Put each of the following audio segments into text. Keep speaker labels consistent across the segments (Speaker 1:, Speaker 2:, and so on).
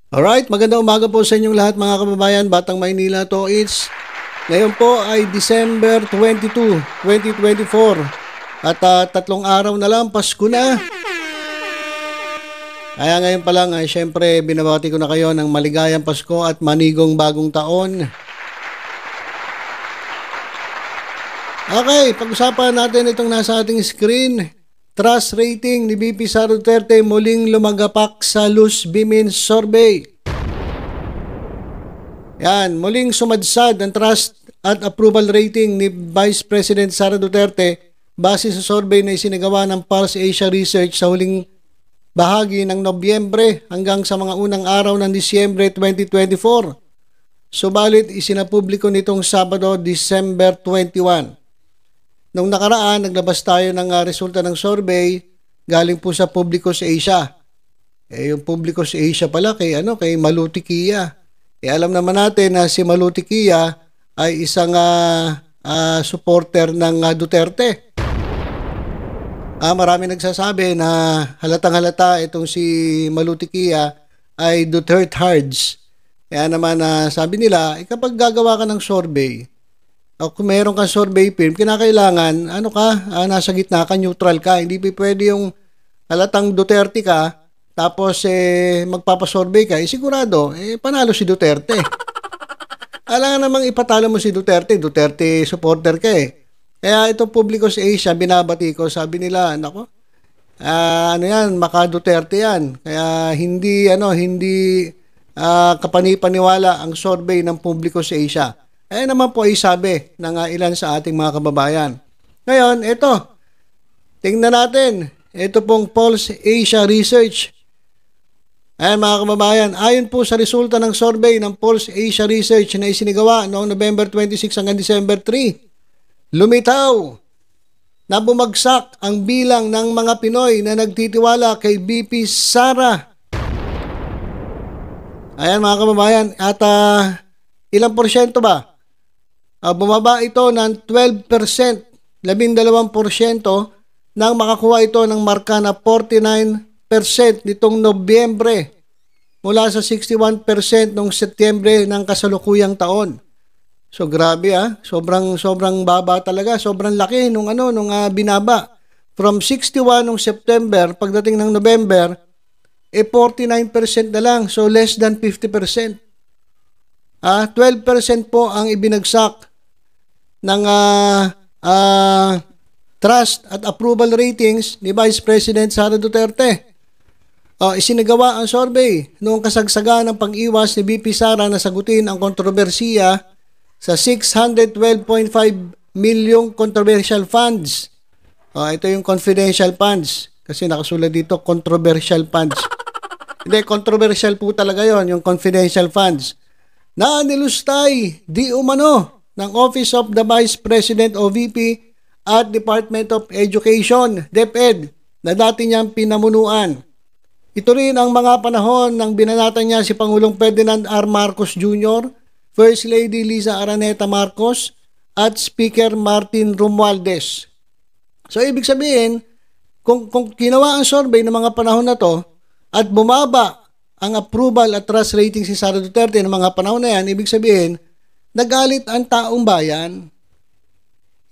Speaker 1: Alright, magandang umaga po sa inyong lahat mga kababayan, Batang Maynila to. Ngayon po ay December 22, 2024 at tatlong araw na lang, Pasko na. Kaya ngayon pa lang ay syempre binabati ko na kayo ng maligayang Pasko at manigong bagong taon. Okay, pag-usapan natin itong nasa ating screen. Trust rating ni VP Sara Duterte muling lumagapak sa Luz Bimin Survey. Yan, muling sumadsad ang trust at approval rating ni Vice President Sara Duterte base sa survey na isinagawa ng Pulse Asia Research sa huling bahagi ng Nobyembre hanggang sa mga unang araw ng Disyembre 2024. Subalit isinapubliko nitong Sabado, December 21. Nung nakaraan, naglabas tayo ng resulta ng survey galing po sa Publicus Asia. Yung Publicus Asia pala kay Maluti Kia. Alam naman natin na si Maluti Kia ay isang supporter ng Duterte. Marami nagsasabi na halatang-halata itong si Maluti Kia ay Duterte Hards. Kaya naman sabi nila, kapag gagawa ka ng survey, o kung meron kang survey firm, kinakailangan, nasa gitna ka, neutral ka. Hindi pwede yung halatang Duterte ka, tapos magpapasurvey ka, sigurado, panalo si Duterte. Alam namang ipatalo mo si Duterte, Duterte supporter ka eh. Kaya ito Publicus Asia, binabati ko, sabi nila, maka Duterte yan. Kaya hindi kapanipaniwala ang survey ng Publicus Asia. Naman po ay sabi ng ilan sa ating mga kababayan. Ngayon, ito. Tingnan natin. Ito pong Pulse Asia Research. Ayan mga kababayan, ayon po sa resulta ng survey ng Pulse Asia Research na isinigawa noong November 26 hanggang December 3, lumitaw na bumagsak ang bilang ng mga Pinoy na nagtitiwala kay VP Sara. Ayan mga kababayan, at ilang porsyento ba? Bumaba ito ng 12%, 12% nang makakuha ito ng marka na 49% nitong Nobyembre mula sa 61% noong Setyembre ng kasalukuyang taon. So grabe sobrang baba talaga, sobrang laki nung binaba. From 61 noong September, pagdating ng November, 49% na lang, so less than 50%. 12% po ang ibinagsak ng trust at approval ratings ni Vice President Sara Duterte. Isinagawa ang survey noong kasagsagan ng pag-iwas ni VP Sara na sagutin ang kontrobersiya sa 612.5 milyong controversial funds. Ito yung confidential funds kasi nakasulat dito controversial funds. Hindi, controversial po talaga yon, yung confidential funds na nilustay di umano ng Office of the Vice President o VP at Department of Education, DepEd, na dati niyang pinamunuan. Ito rin ang mga panahon ng binanatan niya si Pangulong Ferdinand R. Marcos Jr., First Lady Liza Araneta Marcos, at Speaker Martin Romualdez. So, ibig sabihin, kung ginawa ang survey ng mga panahon na to at bumaba ang approval at trust rating si Sara Duterte ng mga panahon na yan, ibig sabihin, nagalit ang taong bayan.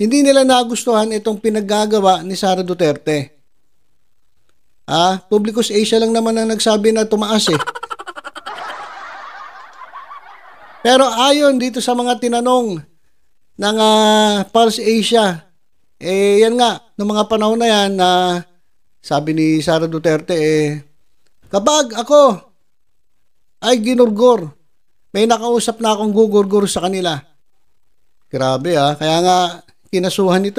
Speaker 1: Hindi nila nagustuhan itong pinaggagawa ni Sara Duterte. Publicus Asia lang naman ang nagsabi na tumaas eh. Pero ayon dito sa mga tinanong ng Pulse Asia, yan nga, noong mga panahon na yan, sabi ni Sara Duterte, kapag ako ay ginurgor, may nakausap na akong gugurgur sa kanila. Grabe kaya nga kinasuhan ito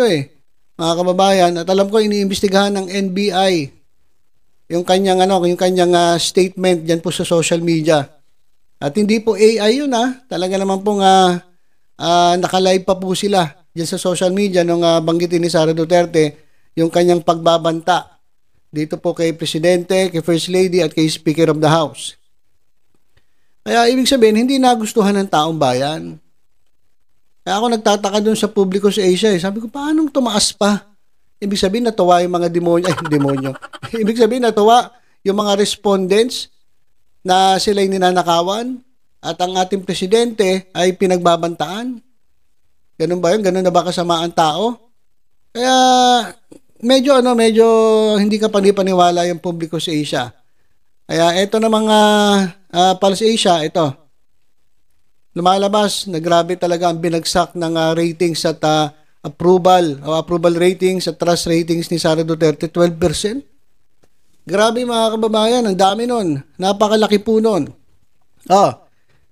Speaker 1: mga kababayan, at alam ko iniimbestigahan ng NBI yung kanyang statement diyan po sa social media. At hindi po AI yun talaga naman pong naka-live pa po sila diyan sa social media nung banggitin ni Sara Duterte yung kanyang pagbabanta dito po kay Presidente, kay First Lady at kay Speaker of the House. Kaya ibig sabihin, hindi nagustuhan ng taong bayan. Kaya ako nagtataka dun sa Publicus Asia. Sabi ko, paanong tumaas pa? Ibig sabihin, natuwa yung mga demonyo. Ibig sabihin, natuwa yung mga respondents na sila'y ninanakawan at ang ating presidente ay pinagbabantaan? Ganun ba yun? Ganun na ba kasama ang tao? Kaya medyo hindi ka panipaniwala yung publiko sa Asia. Kaya ito na mga Pulse Asia, ito. Lumalabas na grabe talaga ang binagsak ng ratings at approval ratings at trust ratings ni Sara Duterte, 12%. Grabe mga kababayan, ang dami nun. Napakalaki po nun.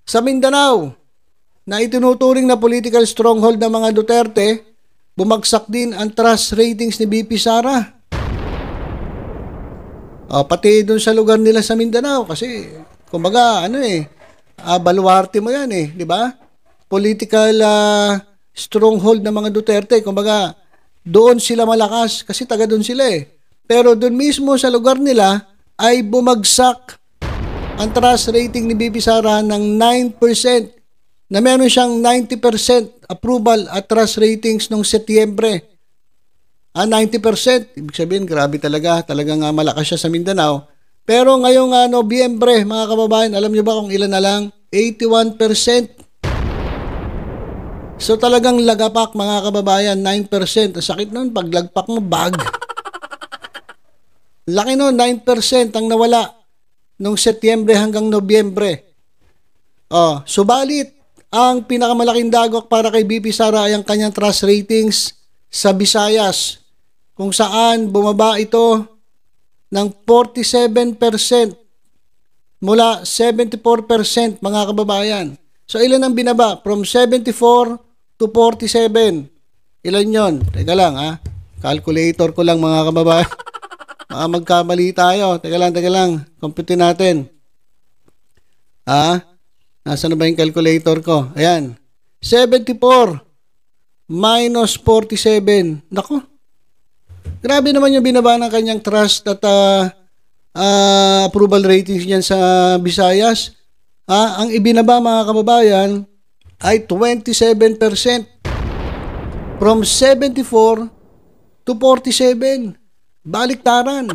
Speaker 1: Sa Mindanao, na itinuturing na political stronghold ng mga Duterte, bumagsak din ang trust ratings ni BP Sara. Pati dun sa lugar nila sa Mindanao, kasi kumbaga baluarte mo yan di ba? Political stronghold ng mga Duterte, kumbaga doon sila malakas kasi taga doon sila Pero doon mismo sa lugar nila ay bumagsak ang trust rating ni BP Sara ng 9%, na meron siyang 90% approval at trust ratings noong Setyembre. 90%, ibig sabihin grabe talagang malakas siya sa Mindanao. Pero ngayong Nobyembre, mga kababayan, alam niyo ba kung ilan na lang? 81%. So talagang lagapak mga kababayan, 9%. Ang sakit nun, pag lagpak mo, bag. Laki nun, 9% ang nawala nung Setyembre hanggang Nobyembre. Subalit, ang pinakamalaking dagok para kay BP Sara ay ang kanyang trust ratings sa Visayas, kung saan bumaba ito ng 47% mula 74% mga kababayan. So ilan ang binaba? From 74 to 47. Ilan yon? Teka lang calculator ko lang mga kababayan. Magkamali tayo. Teka lang. Compute natin. Nasaan na ba yung calculator ko? Ayan. 74 minus 47. Naku. Grabe naman yung binaba ng kanyang trust at approval ratings niyan sa Visayas. Ang ibinaba mga kababayan ay 27%. From 74 to 47. Baliktaran.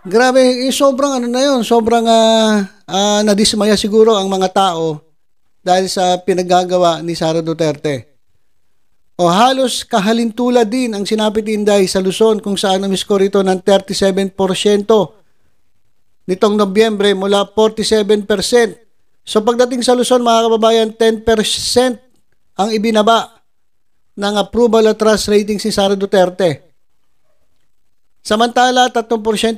Speaker 1: Grabe, sobrang sobrang nadismaya siguro ang mga tao dahil sa pinagagawa ni Sara Duterte. Halos kahalintulad din ang sinapit Inday sa Luzon, kung saan namiscore ito ng 37% nitong Nobyembre mula 47%. So pagdating sa Luzon mga kababayan, 10% ang ibinaba ng approval at trust ratings ni Sara Duterte. Samantala, 3%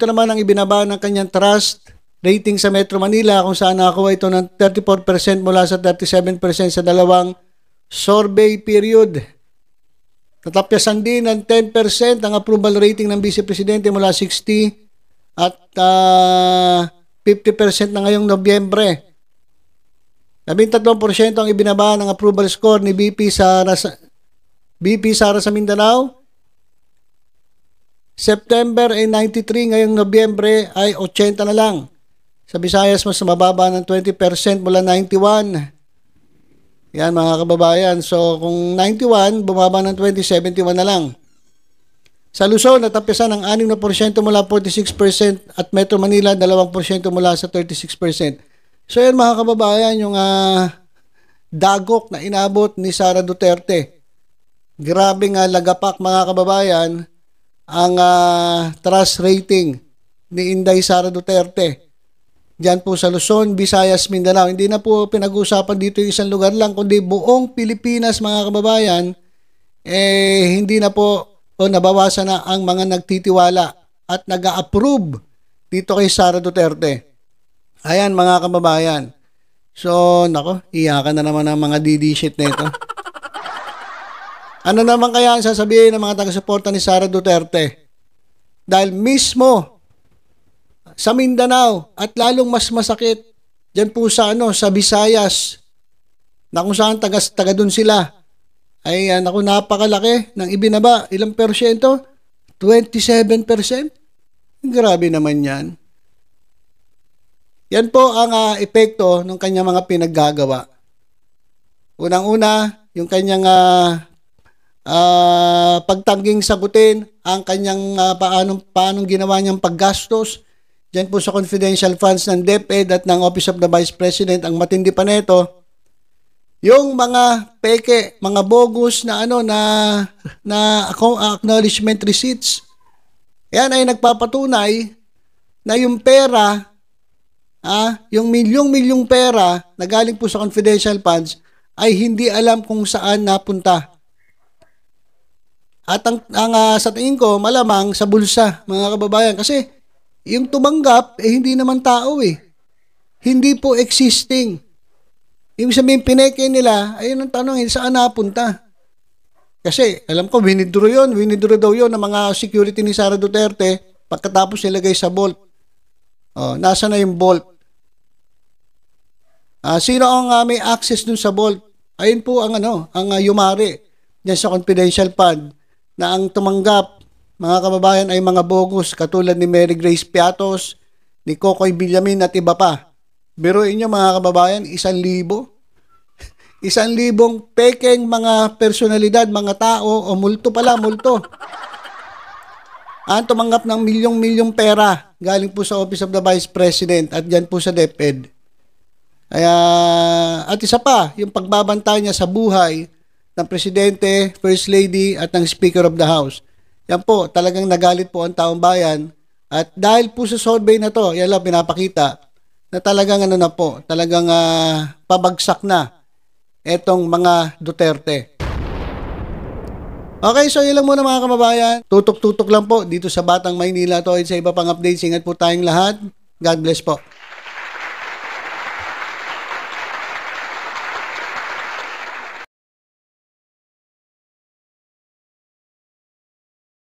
Speaker 1: naman ang ibinaba ng kanyang trust rating sa Metro Manila, kung saan nakakuha ito ng 34% mula sa 37% sa dalawang survey period. Natapyasan din ng 10% ang approval rating ng Vice Presidente mula 60 at 50% na ngayong Nobyembre. 13% ang ibinaba ng approval score ni BP Sara sa Mindanao. September ay 93, ngayong Nobyembre ay 80 na lang. Sa Visayas mas mababa ng 20% mula 91. Yan mga kababayan. So kung 91, bumaba ng 20, 71 na lang. Sa Luzon, natapyasan ng 6% mula 46% at Metro Manila 2% mula sa 36%. So yan mga kababayan, yung dagok na inabot ni Sara Duterte. Grabe nga lagapak mga kababayan ang trust rating ni Inday Sara Duterte. Diyan po sa Luzon, Visayas, Mindanao. Hindi na po pinag-uusapan dito yung isang lugar lang, kundi buong Pilipinas mga kababayan. Hindi na po nabawasan na ang mga nagtitiwala at nag-a-approve dito kay Sara Duterte. Ayan mga kababayan. So, iyakan na naman ang mga DD shit na ito. Ano naman kaya ang sasabihin ng mga taga-suporta ni Sara Duterte? Dahil mismo sa Mindanao at lalong mas masakit diyan po sa sa Visayas, na kung saan taga doon sila, ay napakalaki ng ibinaba. Ilang persyento? 27%? Grabe naman yan. Yan po ang epekto ng kanyang mga pinaggagawa. Unang-una, yung kanyang pagtangging sagutin ang kanyang paanong ginawa niyang paggastos dyan po sa confidential funds ng DepEd at ng Office of the Vice President. Ang matindi pa nito, yung mga peke, mga bogus na acknowledgement receipts. Yan ay nagpapatunay na yung pera, yung milyong-milyong pera na galing po sa confidential funds ay hindi alam kung saan napunta. At sa tingin ko, malamang sa bulsa, mga kababayan. Kasi yung tumanggap, hindi naman tao eh. Hindi po existing. Ibig sabihin, pineke nila, ayun ang tanong, saan napunta? Kasi, alam ko, winidro daw yun ng mga security ni Sara Duterte pagkatapos nilagay sa vault. Nasa na yung vault? Sino ang may access dun sa vault? Ayun po ang yumari dyan sa confidential fund na ang tumanggap, mga kababayan, ay mga bogus katulad ni Mary Grace Piatos, ni Kokoy Villamin at iba pa. Biruin nyo mga kababayan, 1,000. 1,000 pekeng mga personalidad, mga tao, o multo pala, multo. Ang tumanggap ng milyong-milyong pera galing po sa Office of the Vice President at dyan po sa DepEd. At isa pa, yung pagbabantay niya sa buhay ng Presidente, First Lady at ng Speaker of the House. Yan po, talagang nagalit po ang taong bayan. At dahil po sa survey na to, yan lang pinapakita na talagang talagang pabagsak na etong mga Duterte. Okay, so yun lang muna mga kababayan. Tutok-tutok lang po dito sa Batang Maynila to at sa iba pang updates. Ingat po tayong lahat. God bless po.